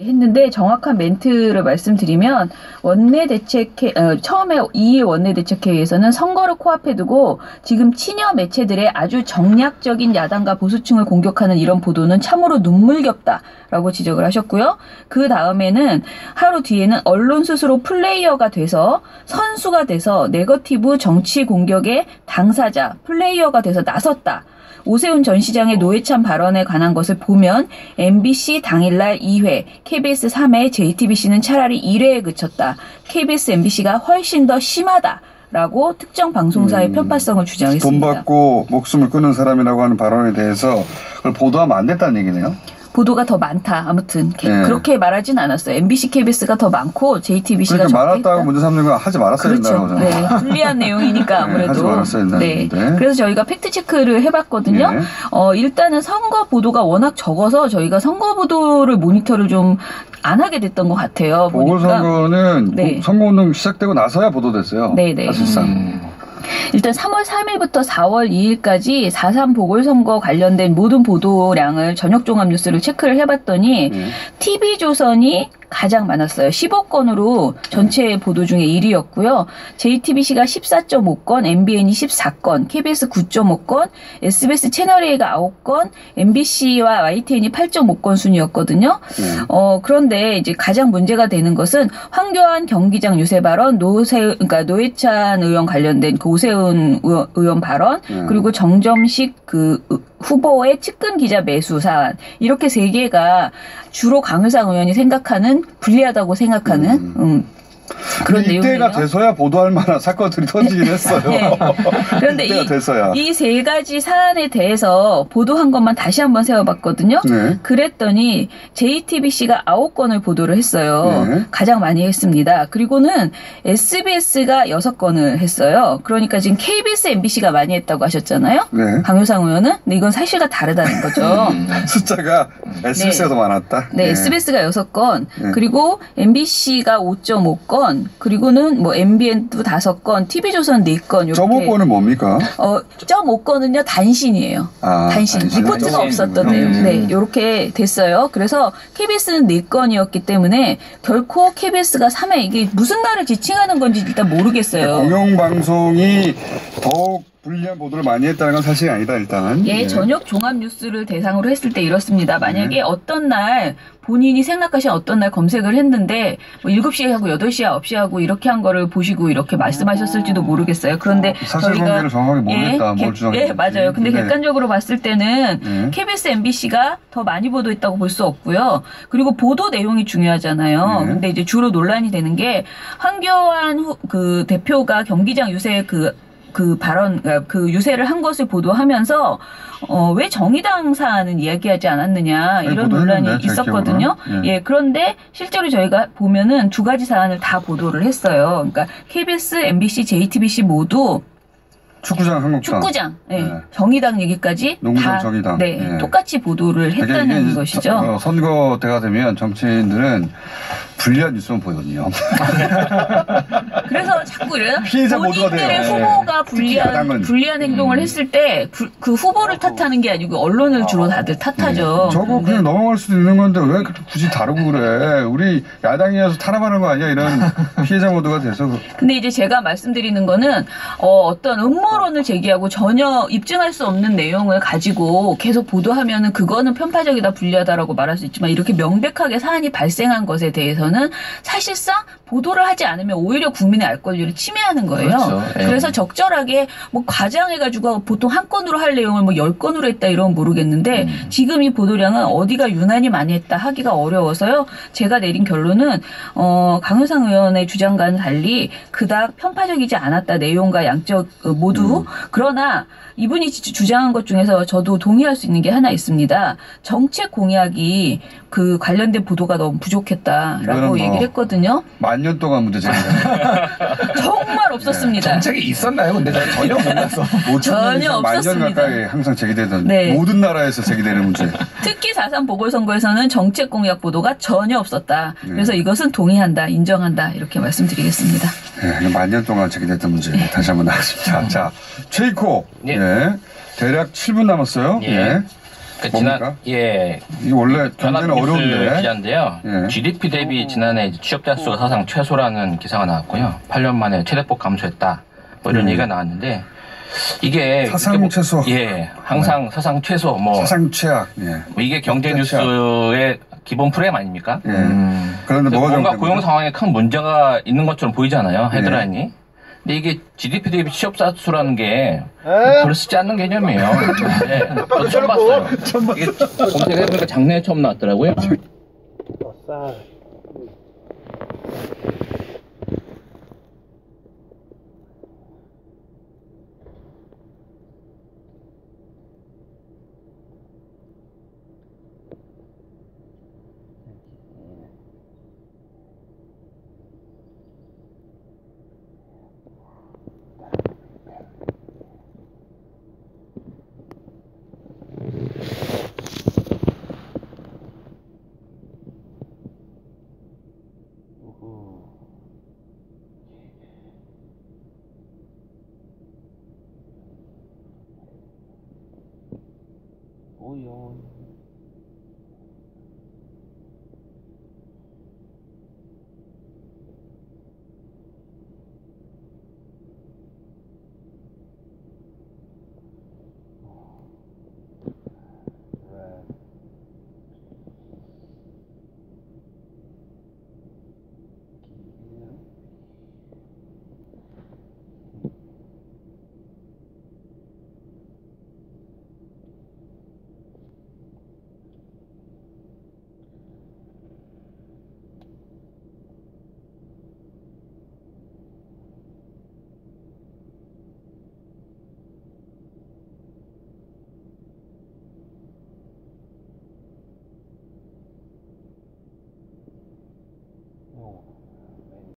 했는데 정확한 멘트를 말씀드리면 처음에 이 원내대책회의에서는 선거를 코앞에 두고 지금 친여 매체들의 아주 정략적인 야당과 보수층을 공격하는 이런 보도는 참으로 눈물겹다라고 지적을 하셨고요. 그 다음에는 하루 뒤에는 언론 스스로 플레이어가 돼서 선수가 돼서 네거티브 정치 공격의 당사자, 플레이어가 돼서 나섰다. 오세훈 전 시장의 노회찬 발언에 관한 것을 보면 MBC 당일날 2회, KBS 3회, JTBC는 차라리 1회에 그쳤다. KBS, MBC가 훨씬 더 심하다라고 특정 방송사의 편파성을 주장했습니다. 돈 받고 목숨을 끊은 사람이라고 하는 발언에 대해서 그걸 보도하면 안 됐다는 얘기네요. 보도가 더 많다. 아무튼 그렇게 말하진 않았어요. MBC, KBS가 더 많고 JTBC가 그러니까 많았다고 먼저 삼는 건 하지 말았어야 된다는 거잖아요. 네, 불리한 내용이니까 아무래도. 하지 말았어야 된다는데. 네. 그래서 저희가 팩트 체크를 해봤거든요. 일단은 선거 보도가 워낙 적어서 저희가 선거 보도를 모니터를 좀 안 하게 됐던 것 같아요. 보궐선거는 선거운동 시작되고 나서야 보도됐어요. 네네. 사실상. 일단 3월 3일부터 4월 2일까지 4.3 보궐선거 관련된 모든 보도량을 저녁종합뉴스를 체크를 해봤더니 TV조선이 가장 많았어요. 15건으로 전체 보도 중에 1위였고요. JTBC가 14.5건, MBN이 14건, KBS 9.5건, SBS 채널A가 9건, MBC와 YTN이 8.5건 순이었거든요. 그런데 이제 가장 문제가 되는 것은 황교안 경기장 유세 발언, 그러니까 노회찬 의원 관련된 그 오세훈 의원 발언, 그리고 정점식 그 후보의 측근 기자 매수 사안, 이렇게 세 개가 주로 강효상 의원이 생각하는 불리하다고 생각하는 그런 내용이에요. 이때가 돼서야 보도할 만한 사건들이 터지긴 했어요. 네. 그런데 이 세 가지 사안에 대해서 보도한 것만 다시 한번 세워봤거든요. 네. 그랬더니 JTBC가 9건을 보도를 했어요. 네. 가장 많이 했습니다. 그리고는 SBS가 6건을 했어요. 그러니까 지금 KBS, MBC가 많이 했다고 하셨잖아요. 네. 강효상 의원은. 근데 이건 사실과 다르다는 거죠. 숫자가 SBS가 더 많았다? 네. SBS가 6건, 그리고 MBC가 5.5건, 그리고는 뭐 MBN도 5건, TV조선 4건. 이렇게. 0.5건은 뭡니까? 0.5건은요 단신이에요. 단신. 리포트가 없었던 내용. 네, 이렇게 됐어요. 그래서 KBS는 4건이었기 때문에 결코 KBS가 3회 이게 무슨 날을 지칭하는 건지 일단 모르겠어요. 공영방송이 더욱 불리한 보도를 많이 했다는 건 사실이 아니다, 일단은. 예, 저녁 종합 뉴스를 대상으로 했을 때 이렇습니다. 만약에 어떤 날 본인이 생각하신 어떤 날 검색을 했는데 뭐 7시에 하고 8시에 9시에 하고 이렇게 한 거를 보시고 이렇게 말씀하셨을지도 모르겠어요. 그런데 사실관계를 정확하게 모르겠다. 뭘 주장했는지. 예, 맞아요. 근데 객관적으로 봤을 때는 KBS, MBC가 더 많이 보도했다고 볼 수 없고요. 그리고 보도 내용이 중요하잖아요. 근데 이제 주로 논란이 되는 게 황교안 그 대표가 경기장 유세 그 발언, 그 유세를 한 것을 보도하면서, 왜 정의당 사안은 이야기하지 않았느냐, 이런 논란이 있었거든요. 예, 그런데 실제로 저희가 보면은 두 가지 사안을 다 보도를 했어요. 그러니까 KBS, MBC, JTBC 모두 축구장, 한국장. 축구장, 예. 정의당 얘기까지 농구장, 다 정의당. 네, 똑같이 보도를 했다는 것이죠. 선거 때가 되면 정치인들은 불리한 뉴스만 보거든요. 그래서 자꾸 이래요. 피해자 모두가 돼요. 본인들의 후보가 불리한 행동을 했을 때 그 후보를 탓하는 게 아니고 언론을 주로 다들 탓하죠. 저거 그냥 넘어갈 수도 있는 건데 왜 굳이 다루고 그래. 우리 야당이어서 탄압하는 거 아니야. 이런 피해자 모두가 돼서. 근데 이제 제가 말씀드리는 거는 어떤 음모론을 제기하고 전혀 입증할 수 없는 내용을 가지고 계속 보도하면은 그거는 편파적이다, 불리하다라고 말할 수 있지만 이렇게 명백하게 사안이 발생한 것에 대해서는 사실상 보도를 하지 않으면 오히려 국민의 알 권리를 침해하는 거예요. 그렇죠. 그래서 적절하게 뭐 과장해가지고 보통 한 건으로 할 내용을 뭐 10건으로 했다 이러면 모르겠는데 지금 이 보도량은 어디가 유난히 많이 했다 하기가 어려워서요. 제가 내린 결론은 강효상 의원의 주장과는 달리 그닥 편파적이지 않았다. 내용과 양적 모두. 그러나 이분이 주장한 것 중에서 저도 동의할 수 있는 게 하나 있습니다. 정책 공약이 그 관련된 보도가 너무 부족했다라고 얘기를 했거든요. 만년 동안 문제 제기됐어요. 정말 없었습니다. 정책이 있었나요? 근데 전혀 몰라서. 전혀 없었습니다. 만년 가까이 항상 제기되던 네. 모든 나라에서 제기되는 문제. 특히 4.3 보궐선거에서는 정책 공약 보도가 전혀 없었다. 그래서 이것은 동의한다, 인정한다 이렇게 말씀드리겠습니다. 네, 만년 동안 제기됐던 문제 다시 한번 나왔습니다. 자, 최이코. 예. 네. 대략 7분 남았어요. 예. 뭡니까? 예. 이 원래 경제는 어려운데. 기자인데요. 예. GDP 대비 지난해 취업자 수가 사상 최소라는 기사가 나왔고요. 8년 만에 최대폭 감소했다. 뭐 이런 얘기가 나왔는데 이게 사상 최소. 예, 항상 사상 최소 뭐 사상 최악. 예. 이게 경제 뉴스의 기본 프레임 아닙니까? 예. 그런데 뭐가 뭔가 잘못된 고용 거죠? 상황에 큰 문제가 있는 것처럼 보이잖아요. 예. 헤드라인이. 근데 이게 GDP 대비 취업자 수라는 게 별로 쓰지 않는 개념이에요. 네, 저도 처음 봤어요. 이게 검색해보니까 작년에 처음 나왔더라고요.